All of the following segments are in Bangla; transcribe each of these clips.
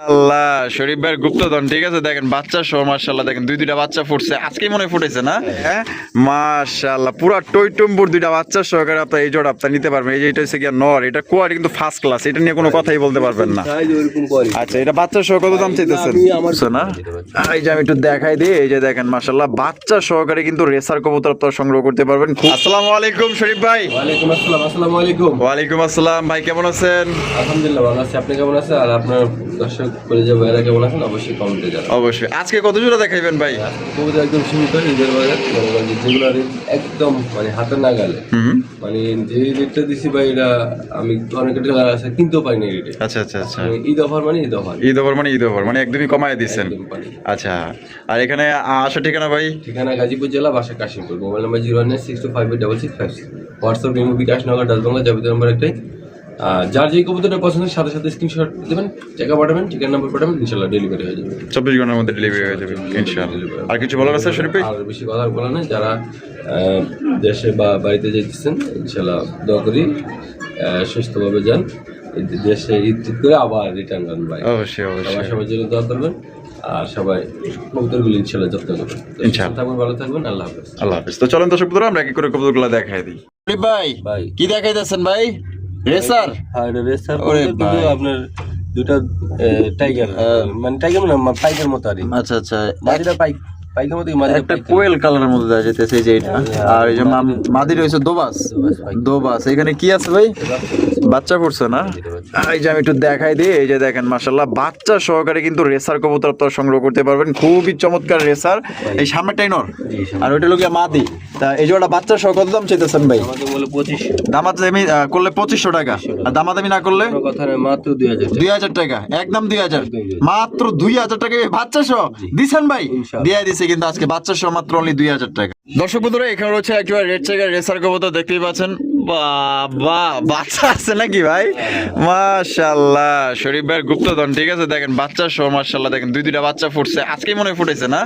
আল্লাহ শরীফ ভাইয়ের গুপ্তধন ঠিক আছে দেখেন বাচ্চা সহ মাশাআল্লাহ দেখেন দুইটা বাচ্চা ফুটছে আজকেই মনে ফুটেছে না হ্যাঁ মাশাআল্লাহ পুরো টইটুম্বুর দুইটা বাচ্চা সহকারে আপনি এই জোড়া আপনি নিতে পারবেন এই যে এটা হচ্ছে কি নর এটা কোয়ালিটি কিন্তু ফার্স্ট ক্লাস এটা নিয়ে কোনো কথাই বলতে পারবেন না আচ্ছা এটা বাচ্চা সহ কত দাম চাইতেছেন না এই যে আমি একটু দেখাই দিই এই যে দেখেন মাশাআল্লাহ বাচ্চা সহকারে কিন্তু রেসার কবুতর আপনারা সংগ্রহ করতে পারবেন আসসালামু আলাইকুম শরীফ ভাই ওয়ালাইকুম আসসালাম। আসসালামু আলাইকুম। ওয়ালাইকুম আসসালাম ভাই কেমন আছেন আলহামদুলিল্লাহ ভালো আছি। আপনি কেমন আছেন? আর আপনার দর্শক পরিচয় ভাইরা কেমন আছেন? অবশ্যই কমেন্টে জানাবেন। অবশ্যই আজকে কত জোড়া দেখাইবেন ভাই কবুতর একদম সীমিত ঈদের বাজার যেগুলো একদম মানে হাতের নাগালে মানে যে রেটটা দিছি ভাই এটা আমি অনেক টাকা আছে কিনতেও পাই না রেটে। আচ্ছা আচ্ছা আচ্ছা ঈদ অফার মানে ঈদ অফার ঈদ ওভার মানে একদমই কমায় দিচ্ছেন আচ্ছা আর এখানে আসা ঠিকানা ভাই ঠিকানা গাজীপুর জেলা বাসা Kashimpur mobile number 096258656 WhatsApp Rimu bKash নগর ডাচবাংলা যাবিত নাম্বার একটাই যার যে কবুতরটা পছন্দ সাথে সাথে স্ক্রিনশট দেবেন টাকা পাঠাবেন ঠিকানা নাম্বার পাঠাবেন ইনশাআল্লাহ ডেলিভারি হয়ে যাবে 24 ঘন্টার মধ্যে ডেলিভারি হয়ে যাবে ইনশাআল্লাহ আর কিছু বলার আছে শরীফ ভাই আর বেশি কথা বলা নাই যারা দেশে বা বাড়িতে যেতেছেন ইনশাআল্লাহ দোয়া করি সুস্থভাবে যান দেশে ঈদ করে আবার রিটার্ন করেন ভাই অবশ্যই অবশ্যই সবার জন্য দোয়া করবেন আর সবাই কবুতরগুলো ইনশাআল্লাহ যত্ন করবেন ইনশাআল্লাহ থাকবেন ভালো থাকবেন আল্লাহ হাফেজ আল্লাহ হাফেজ তো চলেন দর্শক বন্ধুরা আমরা কি করে কবুতরগুলো দেখাই দিই শরীফ ভাই ভাই কি দেখাইতেছেন ভাই রেসার হ্যাঁ এটা রেসার ওরে দুটো আপনার দুটো টাইগার মানে টাইগার না পাইকের মতো আর আচ্ছা আচ্ছা মাদিটা পাইকের মতো একটা কোয়েল কালারের মধ্যে দেখা যেতেছে এই যে এটা আর এই যে মাদি রয়েছে দোবাস এখানে কি আছে ভাই বাচ্চা পড়ছে না এই যে আমি একটু দেখাই দিই এই যে দেখেন মাশাআল্লাহ বাচ্চা সহকারে কিন্তু রেসার কবুতর আপনারা সংগ্রহ করতে পারবেন খুবই চমৎকার রেসার এই সামনেটাই নর আর ওইটা লোকে মাদি তা এই জোড়া বাচ্চা সহ কত দাম চাইতেছেন ভাই আমাদের বলে 25 দামাদামি করলে 2500 টাকা আর দামাদামি না করলে কোনো কথা নয় মাত্র 2000 টাকা একদম 2000 মাত্র 2000 টাকা বাচ্চা সহ দিছেন ভাই দিয়ে দিছে কিন্তু আজকে বাচ্চা সহ মাত্র অনলি 2000 টাকা দর্শক বন্ধুরা এখানে রয়েছে একটা রেড চেকার রেসার কবুতর দেখতেই পাচ্ছেন বাবা বাচ্চা আছে নাকি ভাই মাশাআল্লাহ শরীফ ভাইয়ের গুপ্তধন ঠিক আছে দেখেন বাচ্চা সহ মাশাআল্লাহ দেখেন দুইটা বাচ্চা ফুটছে আজকেই মনে ফুটেছে না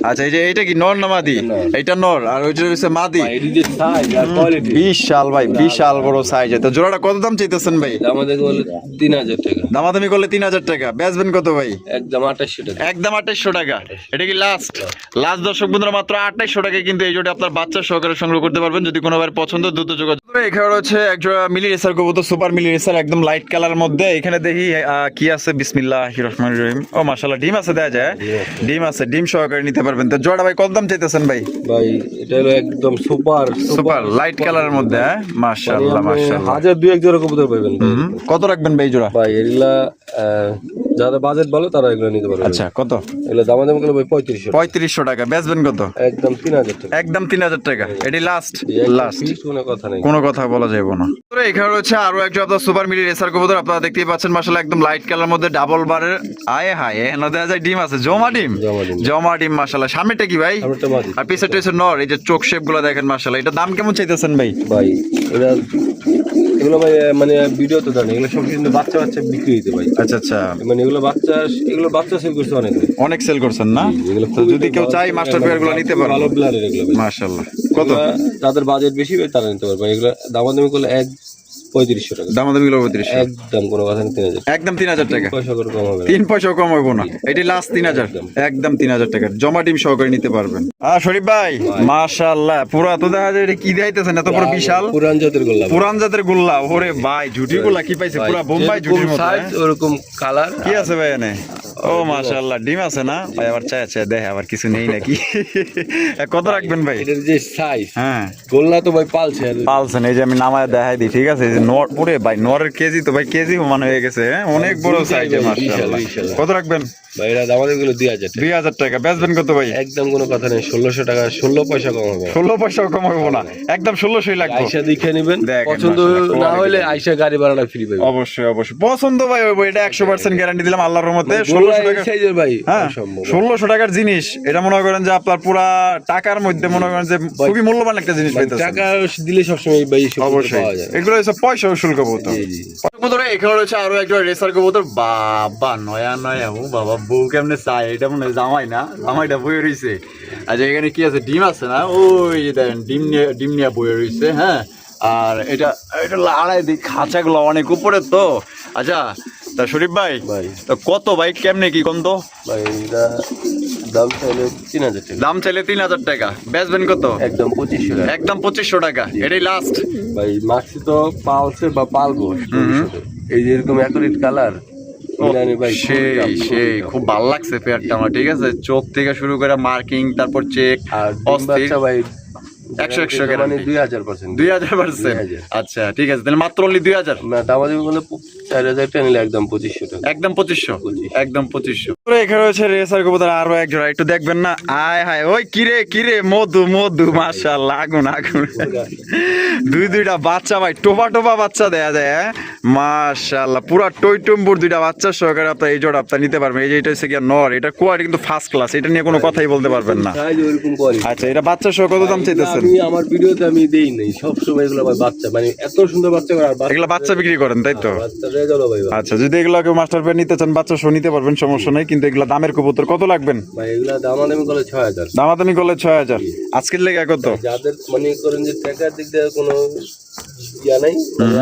আচ্ছা এই যে এইটা কি নর না মাদি এইটা নর আর ওইটা হচ্ছে মাদি বিশাল ভাই বিশাল বড় সাইজ তো জোড়াটা কত দাম চাইতেছেন ভাই আমাদের বলে 3000 টাকা দামাদামি করলে 3000 টাকা বেচবেন কত ভাই একদম 2800 টাকা একদম 2800 টাকা এটা কি লাস্ট দর্শক বন্ধুরা মাত্র 2800 টাকা কিন্তু এই জোড়া আপনার বাচ্চা সহকারে সংগ্রহ করতে পারবেন যদি কোনো ভাইয়ের পছন্দ দ্রুত যোগাযোগ এখানে রয়েছে একজোড়া মিলি রেসার কবুতর সুপার মিলি রেসার একদম লাইট কালার মধ্যে এখানে দেখি কি আছে বিসমিল্লাহির রহমানির রহিম ও মাশাআল্লাহ ডিম আছে দেখা যায় ডিম আছে ডিম সহকারে নিতে পারবেন তো জোড়া ভাই কত দাম চাইতেছেন ভাই ভাই এটা হলো একদম সুপার লাইট কালারের মধ্যে মাশাআল্লাহ মাশাআল্লাহ 1000 জোড়া কবুতর পাবেন কত রাখবেন ভাই জোড়া ভাই এগুলা যারা বাজেট ভালো তারা এগুলো নিতে পারবে আচ্ছা কত এগুলো দাম করলে ভাই 3500 টাকা বেচবেন কত একদম 3000 টাকা একদম 3000 টাকা এটি লাস্ট কোনো কথা নেই কোনো কথা বলা যাবে না এখানে রয়েছে আরো একটা আপনার সুপার মিলি রেসার কবুতর আপনারা দেখতেই পাচ্ছেন মাশাআল্লাহ একদম লাইট কালার মধ্যে ডাবল বারের আয় হায় এখানে দেখা যায় ডিম আছে জমা ডিম মাশাআল্লাহ সামনেটা কি ভাই আর পিছনেটা হচ্ছে নর এই যে চোখ শেপ গুলো দেখেন মাশাআল্লাহ এটা দাম কেমন চাইতেছেন ভাই এটা এগুলো ভাই মানে ভিডিও তো জানি এগুলো সব কিন্তু বাচ্চা বিক্রি হইতে ভাই আচ্ছা আচ্ছা মানে এগুলো বাচ্চা সেল করছে অনেক সেল করছেন না তো যদি কেউ চাই মাস্টার পেয়ার গুলো নিতে পারে ভালো প্লেয়ারের এগুলো মাশাআল্লাহ কত যাদের বাজেট বেশি তারা নিতে পারবে এগুলো দামাদামি করলে 3500 টাকা দামাদামি করলে 3500 একদম কোনো কথা নেই 3000 একদম 3000 টাকা 3 পয়সা করে কম হবে 3 পয়সা কম হবে না এটি লাস্ট 3000 একদম 3000 টাকা জমা ডিম সহকারে নিতে পারবেন শরীফ ভাই মাশাআল্লাহ পুরা তো দেখা যায় এটা কি দেখাইতেছেন এত বড় বিশাল পুরান জাতের গোল্লা ওরে ভাই ঝুটি গোল্লা কি পাইছে পুরা বোম্বাই ঝুটির মতো সাইজ ওরকম কালার কি আছে ভাই এনে ও মাশাআল্লাহ ডিম আছে না ভাই আবার চাই আছে দেখে আবার কিছু নেই নাকি কত রাখবেন ভাই এটার যে সাইজ হ্যাঁ গোল্লা তো ভাই পালছেন এই যে আমি নামায় দেখাই দিই ঠিক আছে নর পুরে ভাই নরের কেজি তো ভাই কেজি সমান হয়ে গেছে অনেক বড় সাইজে মাশাআল্লাহ কত রাখবেন ভাই এটা আমাদের গুলো 2000 টাকা বেচবেন কত ভাই একদম কোনো কথা নেই 1600 টাকা 16 পয়সা কম হবে 16 পয়সা কম হবে না একদম 1600ই লাগবে আয়শা দেখে নেবেন পছন্দ না হলে আয়শা গাড়ি ভাড়াটা ফ্রি পাবেন অবশ্যই পছন্দ ভাই এটা 100% গ্যারান্টি দিলাম আল্লাহর রহমতে 1600 টাকা সাইজের ভাই হ্যাঁ 1600 টাকার জিনিস এটা মনে করেন যে আপনার পুরা টাকার মধ্যে মনে করেন যে খুবই মূল্যবান একটা জিনিস পাইতেছেন টাকা দিলে সব সময় ভাই অবশ্যই এগুলো হচ্ছে পয়সা উসুল কবুতর কবুতরে এখানে রয়েছে আরো একটা রেসার কবুতর বাবা নয়া ও বাবা বউ কেমনে চাই এটা মনে জামাইটা বয়ে রয়েছে আচ্ছা এখানে কি আছে ডিম আছে না ওই দেখেন ডিম নিয়ে বয়ে রয়েছে হ্যাঁ আর এটা আড়াই দিক খাঁচাগুলো অনেক উপরে তো আচ্ছা তা শরীফ ভাই ভাই তো কত ভাই কেমনে কি কম তো ভাই এটা দাম চাইলে 3000 টাকা, দাম চাইলে 3000 টাকা, বেচবেন কত? একদম 2500 টাকা। একদম 2500 টাকা, এটাই লাস্ট। ভাই মাক্সি তো পালছে বা পালবো ভবিষ্যতে। এই যে এরকম অ্যাকুরেট কালার ভাই সেই সেই খুব ভালো লাগছে পেয়ারটা আমার, ঠিক আছে, চোখ থেকে শুরু করে মার্কিং তারপর চেক আর ডিম বাচ্চা ভাই 100 মানে 2000%। 2000%। আচ্ছা ঠিক আছে, তাহলে মাত্র অনলি 2000, না দামাদি বলে 4000 টাকা নিলে একদম 2500 টাকা। একদম 2500, একদম 2500। এখানে রয়েছে রেসার কবুতর আরো এক জোড়া, একটু দেখবেন না? আয় হায় ওই কিরে কিরে মধু মধু, মাশাআল্লাহ আগুন আগুন। দুইটা বাচ্চা ভাই, টোপা টোপা বাচ্চা দেয়া যায়, হ্যাঁ মাশাআল্লাহ, পুরা টইটুম্বুর দুইটা বাচ্চা সহকারে আপনার এই জোড়া আপনার নিতে পারবেন। এই যে এটা হচ্ছে কি নর, এটা কোয়ালিটি কিন্তু ফার্স্ট ক্লাস, এটা নিয়ে কোনো কথাই বলতে পারবেন না। সাইজ ওরকম কোয়ালিটি। আচ্ছা এটা বাচ্চা সহ কত দাম চাইতেছেন? আমি আমার ভিডিওতে আমি দেই নাই সব সময় এগুলো ভাই বাচ্চা, মানে এত সুন্দর বাচ্চা করে, আর এগুলা বাচ্চা বিক্রি করেন তাই তো? বাচ্চা রে গেল ভাই। আচ্ছা যদি এগুলা কেউ মাস্টার পেয়ার নিতে চান বাচ্চা সহ নিতে পারবেন, সমস্যা নাই, কিন্তু এগুলা দামের কবুতর কত লাগবেন? ভাই এগুলা দামাদামি করলে 6000, দামাদামি করলে 6000। আজকের লেগে কত? যাদের মনে করেন যে টাকার দিক দিয়ে কোনো ইয়া নাই,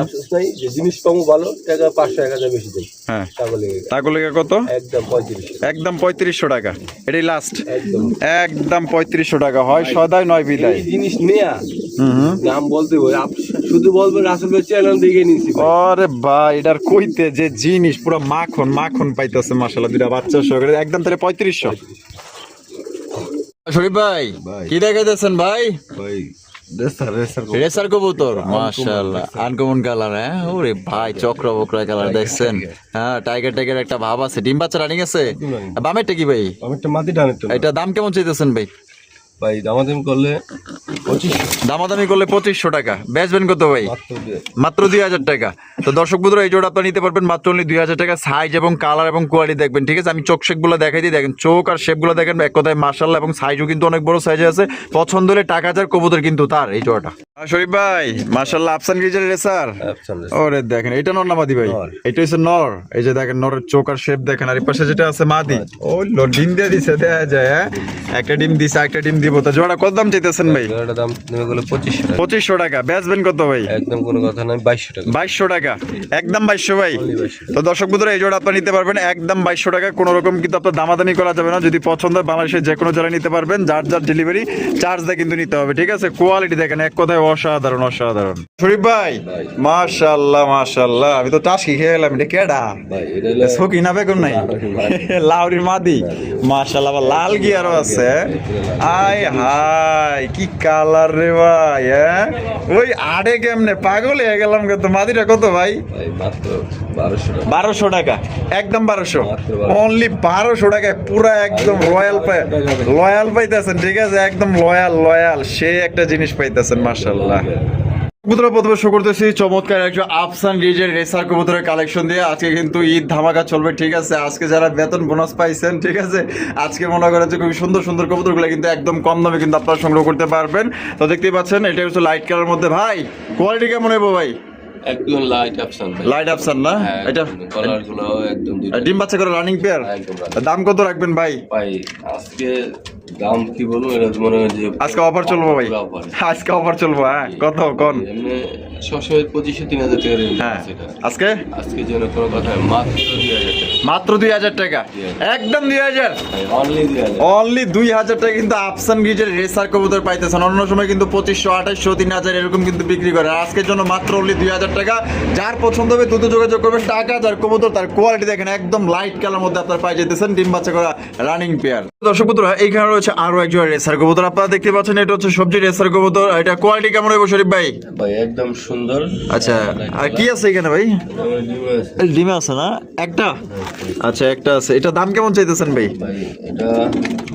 আফসোস নাই, যে জিনিস পাবো ভালো, টাকা 500-1000 বেশি দেয়। হ্যাঁ তাহলে তাগুলো কত? একদম 3500, একদম 3500 টাকা, এটাই লাস্ট। একদম একদম 3500 টাকা, হয় সদাই নয় বিদায়। এই জিনিস নেয়া হুম নাম বলতে হয়, শুধু বলবেন রাসেল ভাই চ্যানেল দেখে নিছি ভাই। আরে ভাই এটার কইতে যে জিনিস পুরো মাখন মাখন পাইতেছে মাশাআল্লাহ, দুইটা বাচ্চা সহকারে একদম তাহলে 3500। শরীফ ভাই কি দেখাইতেছেন ভাই? ভাই রেসার কবুতর মাশাআল্লাহ, আনকমন কালার, হ্যাঁ ওরে ভাই চক্র বক্র কালার দেখছেন, হ্যাঁ টাইগার টাইগার একটা ভাব আছে। ডিম বাচ্চা রানিং আছে? বামেরটা কি ভাই? আমি একটা মাটি টানে তো এটা দাম কেমন চাইতেছেন ভাই? ভাই দামাদামি করলে 2500, দামাদামি করলে 2500 টাকা, বেচবেন কত ভাই? মাত্র দিয়ে। মাত্র 2000 টাকা। তো দর্শক বন্ধুরা এই জোড়া আপনারা নিতে পারবেন মাত্র অনলি 2000 টাকা। সাইজ এবং কালার এবং কোয়ালিটি দেখবেন, ঠিক আছে? আমি চোখ শেপগুলো দেখাই দিই, দেখেন চোখ আর শেপগুলো দেখেন, এক কথায় মাশাআল্লাহ, এবং সাইজও কিন্তু অনেক বড় সাইজে আছে। পছন্দ হলে টাকা হাজার কবুতর কিন্তু তার এই জোড়াটা। শরীফ ভাই মাশাআল্লাহ, আফসান গিজার রেসার, ওরে দেখেন এটা নর না মাদি ভাই? এটা হচ্ছে নর, এই যে দেখেন নরের চোখ আর শেপ দেখেন, আর এই পাশে যেটা আছে মাদি, ও ডিম দিয়ে দিছে, দেয়া যায়, হ্যাঁ একটা ডিম দিছে, একটা ডিম দিব। তো জোড়া কত দাম চাইতেছেন ভাই? এটার দাম নেমে গেলে 2500 টাকা। 2500 টাকা, বেচবেন কত ভাই? একদম কোনো কথা নাই, 2200 টাকা। 2200 টাকা, একদম 2200 ভাই। Only 2200 তো দর্শক বন্ধুরা এই জোড়া আপনারা নিতে পারবেন একদম 2200 টাকা, কোনো রকম কিন্তু আপনার দামাদামি করা যাবে না। যদি পছন্দ হয় বাংলাদেশের যে কোনো জেলায় নিতে পারবেন, যার যার ডেলিভারি চার্জ দিয়ে কিন্তু নিতে হবে, ঠিক আছে? কোয়ালিটি দেখেন এক কথায় অসাধারণ অসাধারণ। শরীফ ভাই মাশাআল্লাহ মাশাআল্লাহ, আমি তো টাসকি খেয়ে গেলাম, এটা কেডা? ভাই এটা সকি না বেগুন নাই লাউরির মাদি, মাশাআল্লাহ, আবার লাল গিয়ারও আছে, আয় হাই কি কালার রে ভাই, হ্যাঁ ওই আড়ে কেমনে পাগল হয়ে গেলাম। কত মাদিটা কত ভাই? ভাই মাত্র 1200 টাকা। 1200 টাকা, একদম 1200, মাত্র 1200 অনলি 1200 টাকায় পুরা একদম লয়াল পাইতেছেন, ঠিক আছে? একদম লয়াল সে একটা জিনিস পাইতেছেন মাশাআল্লাহ। কবুতর প্রথমে শো করতেছি চমৎকার একজন আফসান গিজের রেসার কবুতরের কালেকশন দিয়ে। আজকে কিন্তু ঈদ ধামাকা চলবে, ঠিক আছে? আজকে যারা বেতন বোনাস পাইছেন, ঠিক আছে, আজকে মনে করেন যে খুবই সুন্দর সুন্দর কবুতরগুলো কিন্তু একদম কম দামে কিন্তু আপনারা সংগ্রহ করতে পারবেন। তো দেখতেই পাচ্ছেন এটা হচ্ছে লাইট কালার মধ্যে। ভাই কোয়ালিটি কেমন হবে ভাই? একদম লাইট অপশন ভাই। লাইট আফসান না এটা? কালার গুলো একদম ডিম বাচ্চা করে রানিং পেয়ার, একদম দাম কত রাখবেন ভাই? ভাই আজকে দাম কি বলবো, এটা মনে হয় যে আজকে অফার চলবো ভাই, offer। আজকে অফার চলবো, হ্যাঁ কত কোন? এমনি সবসময় 2500-3000 টাকা রেঞ্জ হ্যাঁ আছে এটা। আজকে আজকে যেন কোনো কথা নাই, মাত্র 2000 টাকা। মাত্র 2000 টাকা, একদম 2000, ভাই অনলি 2000। অনলি 2000 টাকা কিন্তু আফসান গিজের রেসার কবুতর পাইতেছেন। অন্য সময় কিন্তু 2500, 2800, 3000 এরকম কিন্তু বিক্রি করে, আর আজকের জন্য মাত্র অনলি 2000 টাকা। যার পছন্দ হবে দ্রুত যোগাযোগ করবেন। টাকা যার কবুতর তার কোয়ালিটি দেখেন একদম লাইট কালার মধ্যে আপনারা পাই যেতেছেন, ডিম বাচ্চা করা রানিং পেয়ার। দর্শক বন্ধুরা এইখানে রয়েছে আরো একজন রেসার কবুতর, আপনারা দেখতে পাচ্ছেন এটা হচ্ছে সবজি রেসার কবুতর। এটা কোয়ালিটি কেমন হবে শরীফ ভাই? ভাই একদম সুন্দর। আচ্ছা আর কি আছে এখানে ভাই? ডিমে আছে না একটা? আচ্ছা একটা আছে, এটা দাম কেমন চাইতেছেন ভাই? ভাই এটা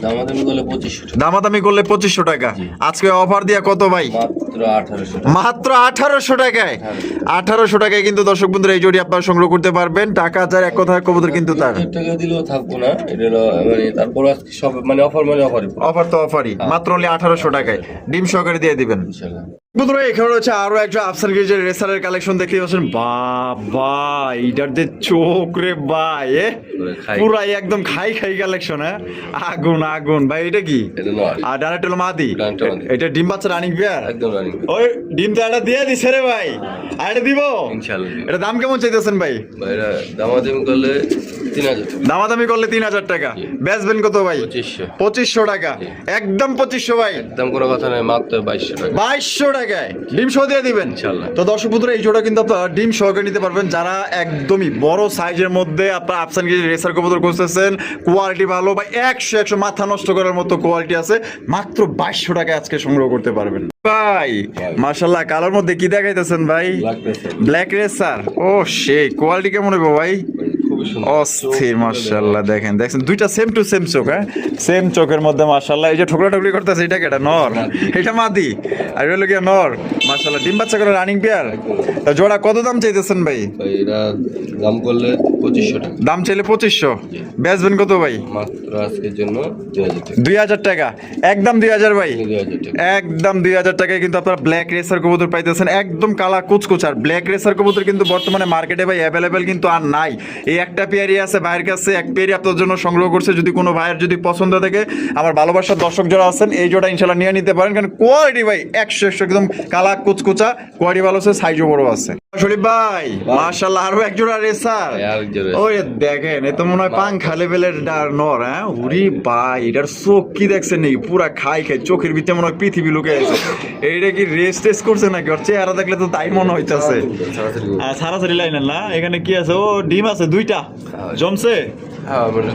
দামাদামি করলে 2500 টাকা। দামাদামি করলে 2500 টাকা, আজকে অফার দিয়া কত ভাই? মাত্র 1800 টাকা। মাত্র 1800 টাকায়, 1800 টাকায় কিন্তু দর্শক বন্ধুরা এই জোড়ি আপনারা সংগ্রহ করতে পারবেন। টাকা যার এক কথায় কবুতর কিন্তু তার। 1000 টাকা দিলেও থাকবো না, এটা হলো মানে তারপর আজকে সব মানে অফার, মানে অফারই অফার তো অফারই, মাত্র only 1800 টাকায় ডিম সহকারে দিয়ে দিবেন। ইনশাআল্লাহ। বন্ধুরা এখানে রয়েছে আরো একটা আফসান গেজের রেসারের কালেকশন দেখতে পাচ্ছেন। বাবা এইটার যে চোখ রে ভাই, পুরাই একদম খাই খাই কালেকশন। হ্যাঁ, আগুন আগুন ভাই। এটা কি? এটা নয়। আর ডানাটা হলো মাদি। ডানাটা মাদি। এটা ডিম বাচ্চা রানিং পেয়ার একদম রানিং। ওই ডিম তো একটা দিয়ে দিছে রে ভাই, আর এটা দিব ইনশাআল্লাহ দিব। এটা দাম কেমন চাইতেছেন ভাই? ভাইরা দামাদামি করলে 3000 টাকা। দামাদামি করলে 3000 টাকা। বেচবেন কত ভাই? 2500। 2500 টাকা। একদম 2500 ভাই। একদম কোনো কথা নাই, মাত্র 2200 টাকা। 2200 টাকায় ডিম সহ দিয়ে দিবেন ইনশাআল্লাহ। তো দর্শক বন্ধুরা এই জোড়া কিন্তু আপনারা ডিম সহকারে নিতে পারবেন। যারা একদমই বড় সাইজের মধ্যে আপনারা আফসান গেজের রেসার কবুতর খুঁজতেছেন, কোয়ালিটি ভালো বা 100 মাথা নষ্ট করার মতো কোয়ালিটি আছে, মাত্র 2200 টাকায় আজকে সংগ্রহ করতে পারবেন ভাই। মাশাআল্লাহ, কালার মধ্যে কি দেখাইতেছেন ভাই? Black racer. ও সেই কোয়ালিটি কেমন হবে ভাই? খুবই সুন্দর। অস্থির মাশাআল্লাহ। দেখেন দেখছেন দুইটা সেম টু সেম চোখ। হ্যাঁ, সেম চোখের মধ্যে মাশাআল্লাহ। এই যে ঠোকরা ঠুকরি করতেছে, এটা কি? এটা নর, এটা মাদি, আর এটা হলো কি নর। মাশাআল্লাহ, ডিম বাচ্চা করে রানিং পেয়ার। তো জোড়া কত দাম চাইতেছেন ভাই? ভাই এরা দাম করলে 2500 টাকা। দাম চাইলে 2500। বেচবেন কত ভাই? মাত্র আজকের জন্য 2000 টাকা। 2000 টাকা। একদম 2000 ভাই। 2000 টাকা। একদম 2000 টাকায় কিন্তু আপনারা ব্ল্যাক রেসার কবুতর পাইতেছেন, একদম কালা কুচকুচ। আর ব্ল্যাক রেসার কবুতর কিন্তু বর্তমানে মার্কেটে ভাই অ্যাভেলেবেল কিন্তু আর নাই। এই একটা পেয়ারই আছে ভাইয়ের কাছে, এক পেয়ারই আপনার জন্য সংগ্রহ করছে। যদি কোনো ভাইয়ের যদি পছন্দ থাকে, আমার ভালোবাসার দর্শক যারা আছেন, এই জোড়া ইনশাল্লাহ নিয়ে নিতে পারেন, কারণ কোয়ালিটি ভাই 100 একদম কালা কুচকুচা, কোয়ালিটি ভালো আছে, সাইজও বড় আছে। শরীফ ভাই মাশাআল্লাহ, আরো এক জোড়া রেসার। আরেক জোড়া। ওই দেখেন, এ তো মনে হয় পাংখা লেভেলের নর। হ্যাঁ, উরি ভাই, এটার চোখ কি দেখছেন নাকি? পুরা খাই খাই, চোখের ভিতরে মনে হয় পৃথিবী লুকে আছে। এইটা কি রেস টেস করছে নাকি? ওর চেহারা দেখলে তো তাই মনে হইতাছে। সারাসারি লাইনের না, এখানে কি আছে? ও ডিম আছে দুইটা, জমছে, হ্যাঁ মানে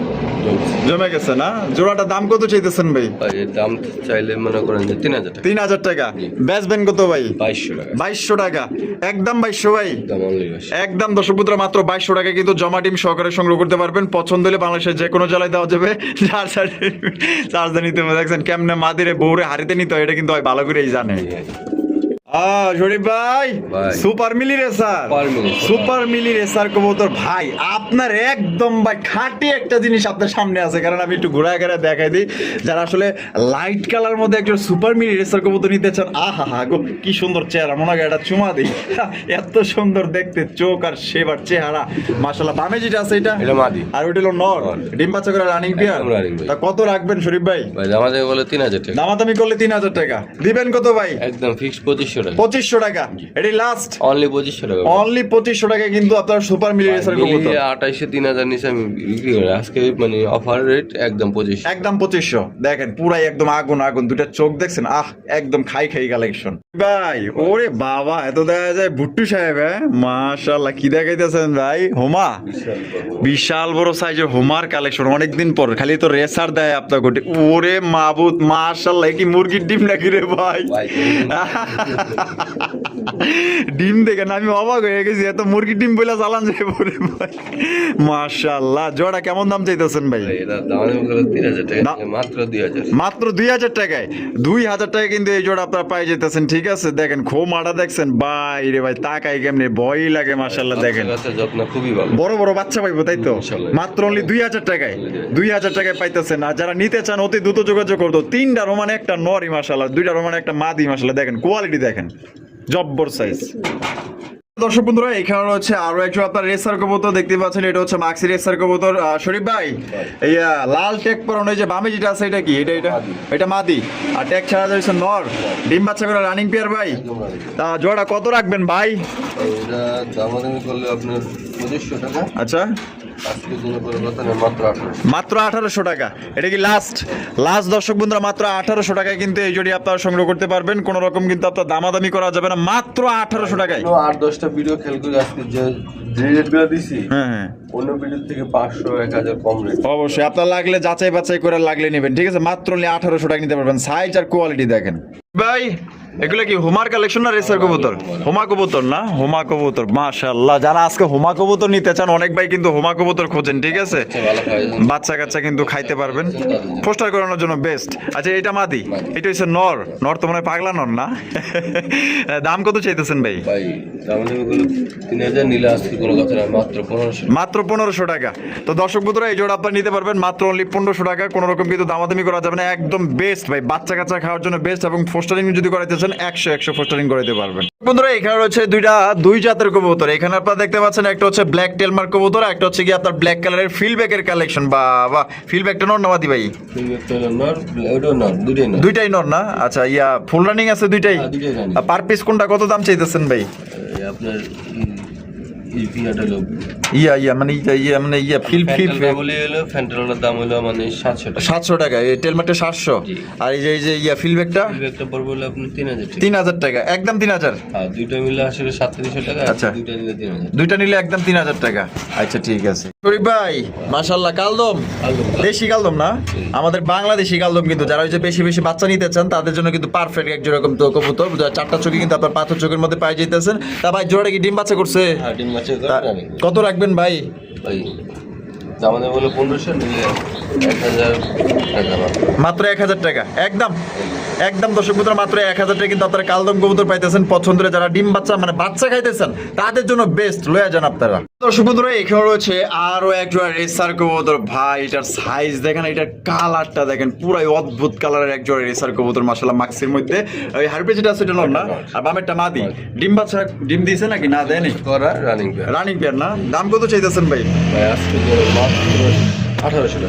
জমে গেছে না? জোড়াটা দাম কত চাইতেছেন ভাই? ভাই এর দাম চাইলে মনে করেন যে 3000 টাকা। 3000 টাকা। বেচবেন কত ভাই? 2200 টাকা। 2200 টাকা। একদম 2200 ভাই। দাম অনলি 2200। একদম দর্শক বন্ধুরা মাত্র 2200 টাকা কিন্তু জমা ডিম সহকারে সংগ্রহ করতে পারবেন। পছন্দ হলে বাংলাদেশের যে কোনো জেলায় দেওয়া যাবে। চার্জ নিতে হবে। দেখছেন কেমনে মাদিরে বউরে হারিতে নিতে হয়, এটা কিন্তু ভাই ভালো করেই জানে। শরীফ ভাই, সুপার মিলি রেসার। সুপার মিলি রেসার কবুতর ভাই, আপনার একদম ভাই খাঁটি একটা জিনিস আপনার সামনে আছে। কারণ আমি একটু ঘোরা ঘেরা দেখাই দিই, যারা আসলে লাইট কালার মধ্যে একজন সুপার মিলি রেসার কবুতর নিতে চান, আহা হা গো কি সুন্দর চেহারা, মনে হয় একটা চুমা দিই। এত সুন্দর দেখতে চোখ আর শেবার চেহারা মাশাআল্লাহ। বামে যেটা আছে এটা মাদি, আর ওটা হলো নর, ডিম বাচ্চা করে রানিং পিয়ার। তা কত রাখবেন শরীফ ভাই? ভাই আমাদের বলে 3000 টাকা। দামাদামি করলে 3000 টাকা। দিবেন কত ভাই? একদম ফিক্সড 2500 টাকা। 2500 টাকা। এটাই লাস্ট। অনলি 2500 টাকা। অনলি 2500 টাকা কিন্তু আপনার সুপার মিলি রেসার কবুতর। 2800 3000 নিচে আমি বিক্রি করি আজকে, মানে অফার রেট একদম 2500। একদম 2500। দেখেন পুরাই একদম আগুন আগুন, দুইটা চোখ দেখছেন, আহ একদম খাই খাই কালেকশন ভাই। ওরে বাবা, এত দেখা যায় ভুট্টু সাহেব। হ্যাঁ মাশাআল্লাহ, কি দেখাইতেছেন ভাই? হোমা, বিশাল বড় সাইজের হোমার কালেকশন। অনেকদিন পর খালি তো রেসার দেয় আপনার গোটে। ওরে মাবুদ মাশাআল্লাহ, কি মুরগির ডিম নাকি রে ভাই? ডিম দেখে না আমি অবাক হয়ে গেছি, এত মুরগির ডিম বলে চালান যায় পরে ভাই। মাশাআল্লাহ, জোড়া কেমন দাম চাইতেছেন ভাই? এটা দাম হলো 3000 টাকা, মাত্র 2000। মাত্র 2000 টাকায়। 2000 টাকা কিন্তু এই জোড়া আপনারা পাই যেতেছেন। ঠিক আছে, দেখেন খোমাটা দেখছেন ভাই রে ভাই, তাকাই কেমনে ভয় লাগে। মাশাআল্লাহ দেখেন যত্ন খুবই ভালো, বড় বড় বাচ্চা পাইবো তাই তো? মাত্র অনলি 2000 টাকায়। 2000 টাকায় পাইতেছেন। আর যারা নিতে চান অতি দ্রুত যোগাযোগ করতো। 3টা রোমানে একটা নরি মাশাআল্লাহ, 2টা রোমানে একটা মাদি মাশাআল্লাহ। দেখেন কোয়ালিটি দেখেন, জব্বর সাইজ। দর্শক বন্ধুরা এখানে রয়েছে আরো একজন আপনার রেসার কবুতর দেখতে পাচ্ছেন। এটা হচ্ছে মাক্সি রেসার কবুতর। শরীফ ভাই, এই লাল ট্যাগ পরানো যে বামে যেটা আছে, এটা কি? এটা মাদি, আর ট্যাগ ছাড়া যাচ্ছে নর, ডিম বাচ্চা করে রানিং পেয়ার ভাই। তা জোড়া কত রাখবেন ভাই? এটা দামাদামি করলে আপনার 2500 টাকা। আচ্ছা, আজকের জন্য কোনো কথা না, মাত্র 1800। মাত্র 1800 টাকা। এটা কি লাস্ট? লাস্ট দর্শক বন্ধুরা, মাত্র 1800 টাকায় কিন্তু এই জোড়ি আপনারা সংগ্রহ করতে পারবেন। কোন রকম কিন্তু আপনার দামাদামি করা যাবে না, মাত্র 1800 টাকায়। 8-10টা ভিডিও খেল করে আজকে যে রেটগুলো দিছি, হ্যাঁ অন্য ভিডিও থেকে 500-1000 কম রেট। অবশ্যই আপনার লাগলে যাচাই বাছাই করে লাগলে নেবেন। ঠিক আছে, মাত্র 1800 টাকা নিতে পারবেন। সাইজ আর কোয়ালিটি দেখেন ভাই। এগুলো কি হোমার কালেকশন না রেসার কবুতর? হোমা কবুতর না, হোমা কবুতর। মাশাআল্লাহ, যারা আজকে হোমা কবুতর নিতে চান, অনেক ভাই কিন্তু হোমা কবুতর খোঁজেন। ঠিক আছে, বাচ্চা কাচ্চা কিন্তু খাইতে পারবেন, পোস্টার করানোর জন্য বেস্ট। আচ্ছা, এটা মাদি, এটা হচ্ছে নর। নর তো মনে হয় পাগলা নর না? দাম কত চাইতেছেন ভাই? ভাই দামাদামি করলে 3000 নিলে আজকে কোনো কথা না, মাত্র 1500। মাত্র 1500 টাকা। তো দর্শক বন্ধুরা এই জোড়া আপনারা নিতে পারবেন মাত্র অনলি 1500 টাকা। কোনো রকম কিন্তু দামাদামি করা যাবে না, একদম বেস্ট ভাই, বাচ্চা কাচ্চা খাওয়ার জন্য বেস্ট। এবং পোস্টারিং যদি করাইতেছেন করবেন 100 পোস্টারিং করে দিতে পারবেন। বন্ধুরা এখানে রয়েছে দুই জাতের কবুতর। এখানে আপনারা দেখতে পাচ্ছেন একটা হচ্ছে ব্ল্যাক টেলমার কবুতর, একটা হচ্ছে কি আপনার ব্ল্যাক কালারের ফিলব্যাকের কালেকশন। বাবা ফিলব্যাকটা নর না মাদি ভাই? দুইটাই নর না? আচ্ছা ফুল রানিং আছে দুইটাই। পার পিস কোনটা কত দাম চাইতেছেন ভাই? আপনার দাম হলো মানে 700 টাকা। এই টেলমারটা 700, আর এই যে ফিলব্যাকটা পড়বে হলো আপনার 3000 টাকা। একদম 3000? দুইটা মিলে আসলে 3700 টাকা। আচ্ছা দুইটা নিলে 3000। দুইটা নিলে একদম 3000 টাকা। আচ্ছা ঠিক আছে শরীফ ভাই, মাশাআল্লাহ কালদম, দেশি কালদম না আমাদের বাংলাদেশি কালদম, কিন্তু যারা ওই যে বেশি বেশি বাচ্চা নিতে চান তাদের জন্য কিন্তু পারফেক্ট এক যেরকম তো কবুতর। চারটা চোখে কিন্তু আপনার পাথর চোখের মধ্যে পাই যাইতেছেন। তা ভাই জোড়াটা কি ডিম বাচ্চা করছে? কত রাখবেন ভাই? আমাদের বলে 1500 নিলে 1000 টাকা, মাত্র 1000 টাকা। একদম একদম দর্শক বন্ধুরা মাত্র 1000 টাকা কিন্তু আপনারা কালদম কবুতর পাইতেছেন। পছন্দের যারা ডিম বাচ্চা মানে বাচ্চা খাইতেছেন তাদের জন্য বেস্ট, লয়ে যান আপনারা। দর্শক বন্ধুরা এখানে রয়েছে আরো এক জোড়া রেসার কবুতর। ভাই এটার সাইজ দেখেন, এটার কালারটা দেখেন, পুরাই অদ্ভুত কালারের এক জোড়া রেসার কবুতর মাশাআল্লাহ। মাক্সির মধ্যে ওই হারপে যেটা আছে এটা নর না, আর বামেরটা মাদি। ডিম বাচ্চা ডিম দিয়েছে নাকি না দেয়নি? করা রানিং পেয়ার না? দাম কত চাইতেছেন ভাই? ভাই আজকে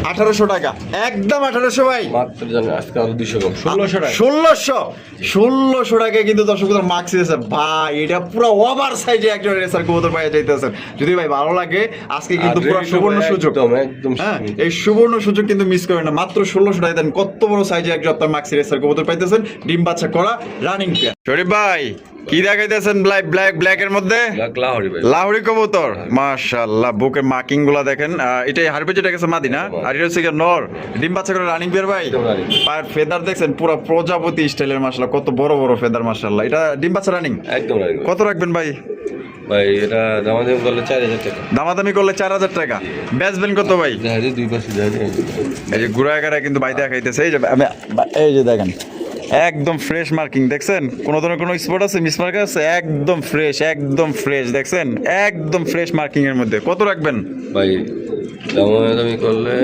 1800 টাকা। একদম 1800 ভাই। মাত্র জানেন আজকে আরো 200 কম, 1600 টাকা। 1600 টাকায় কিন্তু দর্শক বন্ধুরা মাক্সি দিয়েছে। ভাই এটা পুরো ওভার সাইজে একজন রেসার কবুতর পাইয়া যাইতেছেন। যদি ভাই ভালো লাগে আজকে কিন্তু পুরো সুবর্ণ সুযোগ, একদম হ্যাঁ এই সুবর্ণ সুযোগ কিন্তু মিস করেন না। মাত্র 1600 টাকা দেন, কত বড় সাইজে একজন আপনার মাক্সি রেসার কবুতর পাইতেছেন, ডিম বাচ্চা করা রানিং পেয়ার। শরীফ ভাই কি দেখাইতেছেন ব্ল্যাক এর মধ্যে? লাহোরি কবুতর মাশাআল্লাহ। বুকের মার্কিং গুলা দেখেন। এটাই হারপে যেটা গেছে মাদি না, আর এটা হচ্ছে নর, ডিম বাচ্চা করে রানিং পেয়ার ভাই। পায়ের ফেদার দেখছেন পুরো প্রজাপতি স্টাইলের মাশাআল্লাহ, কত বড় বড় ফেদার মাশাআল্লাহ। এটা ডিম বাচ্চা রানিং একদম রানিং। কত রাখবেন ভাই? ভাই এটা দামাদামি করলে 4000 টাকা। দামাদামি করলে 4000 টাকা। বেচবেন কত ভাই? দুই পাশে এই যে ঘুরা গাড়া কিন্তু ভাই দেখাইতেছে। এই যে দেখেন একদম ফ্রেশ মার্কিং দেখছেন, কোন ধরনের কোনো স্পট আছে মিস মার্ক আছে? একদম ফ্রেশ দেখছেন, একদম ফ্রেশ মার্কিং এর মধ্যে। কত রাখবেন ভাই? দামাদামি করলে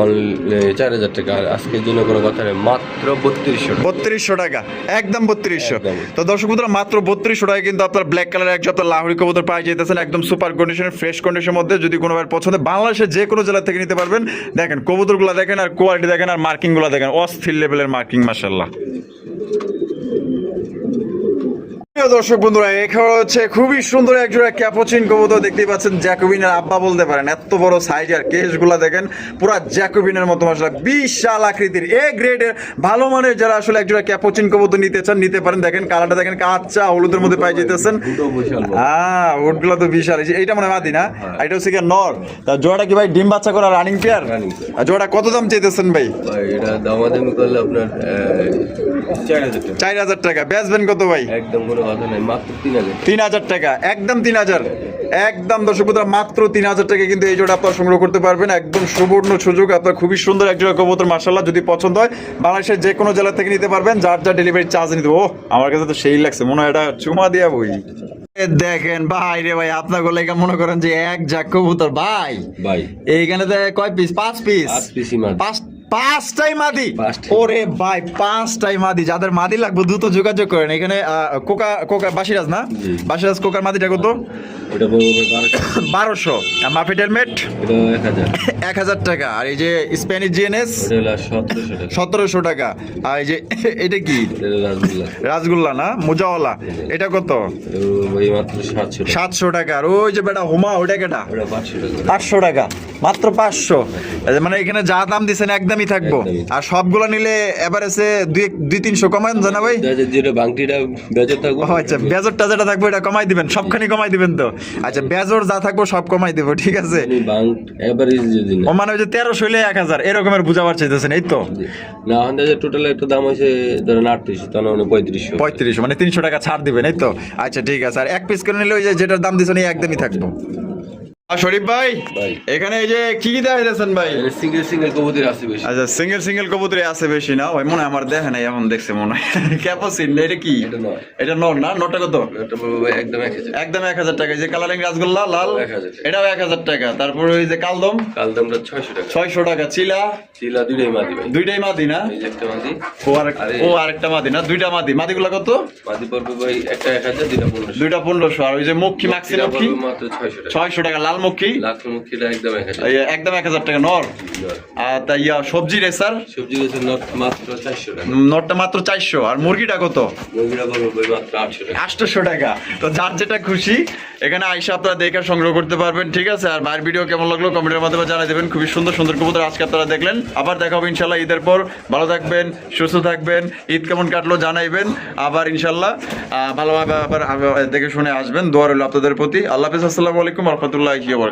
অনলি 4000 টাকা। আর আজকের জন্য কোনো কথা নেই, মাত্র 3200 টাকা। একদম 3200। তো দর্শক বন্ধুরা মাত্র 3200 টাকা কিন্তু আপনার ব্ল্যাক কালারের একজন আপনার লাহোরি কবুতর পাই যেতেছেন, একদম সুপার কন্ডিশনের ফ্রেশ কন্ডিশনের মধ্যে। যদি কোনো ভাই পছন্দ, বাংলাদেশের যে কোনো জেলা থেকে নিতে পারবেন। দেখেন কবুতরগুলো দেখেন, আর কোয়ালিটি দেখেন, আর মার্কিংগুলো দেখেন, অস্থির লেভেলের মার্কিং মাশাআল্লাহ। দর্শক বন্ধুরা এখানে হচ্ছে খুবই সুন্দর একজোড়া ক্যাপুচিন কবুতর দেখতেই পাচ্ছেন। জ্যাকোবিনের আব্বা বলতে পারেন, এত বড় সাইজ, আর কেসগুলা দেখেন পুরা জ্যাকোবিনের মতো মাশাআল্লাহ, বিশাল আকৃতির এ গ্রেডের ভালো মানের। যারা আসলে একজোড়া ক্যাপুচিন কবুতর নিতে চান নিতে পারেন। দেখেন কালারটা দেখেন, কাঁচা হলুদের মধ্যে পাই যেতেছেন। উটগুলো তো বিশাল। এইটা মনে মাদি না, এটা হচ্ছে কি নর। তা জোড়াটা কি ভাই ডিম বাচ্চা করা রানিং পেয়ার? আর জোড়াটা কত দাম চাইতেছেন ভাই? এটা দামাদামি করলে আপনার 4000 টাকা। বেচবেন কত ভাই? একদম কোনো কথা নাই, মাত্র 3000 টাকা। একদম 3000। একদম দর্শক বন্ধুরা মাত্র 3000 টাকা কিন্তু এই জোড়া আপনারা সংগ্রহ করতে পারবেন। একদম সুবর্ণ সুযোগ। আপনার খুবই সুন্দর এক জোড়া কবুতর মাশাআল্লাহ। যদি পছন্দ হয় বাংলাদেশের যে কোনো জেলা থেকে নিতে পারবেন, যার যা ডেলিভারি চার্জ নিতে। ও আমার কাছে তো সেই লাগছে, মনে হয় এটা চুমা দিয়া বই। দেখেন ভাই রে ভাই, আপনার লেখা মনে করেন যে এক ঝাঁক কবুতর ভাই। এইখানে কয় পিস? 5 পিস। 5টাই মাদি। ওরে ভাই 5টাই মাদি। যাদের মাদি লাগবে দ্রুত যোগাযোগ করেন। এখানে কোকা বাসিরাজ না, বাসিরাজ কোকার মাদিটা কত? 1200। মাফি টেলমেট 1000 টাকা। আর এই যে স্প্যানিশ জিএনএস 1700 টাকা। আর এই যে এটা কি রাসগোল্লা না, মোজাওয়ালা, এটা কত? 700 টাকা। আর ওই যে বেটা হোমা ওটা কেটা? 500 টাকা। মাত্র 500। মানে এখানে যা দাম দিচ্ছেন একদমই থাকবো। আর সবগুলো নিলে এভারেজে 200-300 কমাই জানা ভাই? আচ্ছা বেজরটা যেটা থাকবে এটা কমাই দিবেন, সবখানি কমাই দিবেন তো? আচ্ছা বেজর যা থাকবো সব কমাই দেবো, ঠিক আছে? ও মানে ওই যে 1300 হইলে 1000 এরকমের বুঝাবার চাইতেছেন, এই তো? না আমাদের টোটাল একটা দাম হয়েছে ধরেন 3800, তার মানে 3500 মানে 300 টাকা ছাড় দিবেন, এই তো? আচ্ছা ঠিক আছে। আর এক পিস করে নিলে ওই যে যেটার দাম দিচ্ছেন এই একদমই থাকবো। শরীফ ভাই ভাই এখানে এই যে কি কি দেখাইতেছেন ভাই? সিঙ্গেল কবুতর আছে বেশি। আচ্ছা সিঙ্গেল কবুতরে আছে বেশি না ভাই, মনে হয় আমার দেখে নাই, এখন দেখছে মনে হয়। ক্যাপাসিন এটা কি? এটা নয়, এটা নর না? নরটা কত? এটা পড়বে ভাই একদম 1000। একদম 1000 টাকা। এই যে কালারিং রাসগোল্লা লাল 1000 টাকা। এটাও 1000 টাকা। তারপরে ওই যে কালদম কাল দামটা 600 টাকা। 600 টাকা। চিলা চিলা দুইটাই মাদি ভাই। দুইটাই মাদি না? এই যে একটা মাদি, ও আরেকটা মাদি না? দুইটা মাদি। মাদিগুলো কত? মাদি পড়বে ভাই একটা 1000, দুইটা 1500। দুইটা 1500। আর ওই যে মক্ষী মাক্সি চিলা মক্ষী পড়বে মাত্র 600 টাকা। 600 টাকা। লাল মক্ষী লাক্ষমুখীটা একদম 1000। এই একদম 1000 টাকা নর। আর তা ইয়া সবজি রেসার সবজি গেছে মাত্র 400 টাকা। নরটা মাত্র 400। আর মুরগিটা কত? মুরগিটা পড়বে ভাই মাত্র 800 টাকা। 800 টাকা। তো যার যেটা খুশি এখানে আইসা আপনারা দেখে সংগ্রহ করতে পারবেন, ঠিক আছে? আর ভাইয়ের ভিডিও কেমন লাগলো কমেন্টের মাধ্যমে জানাই দেবেন। খুবই সুন্দর সুন্দর কবুতর আজকে আপনারা দেখলেন। আবার দেখা হবে ইনশাল্লাহ ঈদের পর। ভালো থাকবেন, সুস্থ থাকবেন। ঈদ কেমন কাটলো জানাইবেন। আবার ইনশাল্লাহ ভালোভাবে আবার দেখে শুনে আসবেন। দোয়া রইল আপনাদের প্রতি। আল্লাহ হাফেজ। আসসালামু আলাইকুম ওয়া রাহমাতুল্লাহি ওয়া বারাকাতুহু।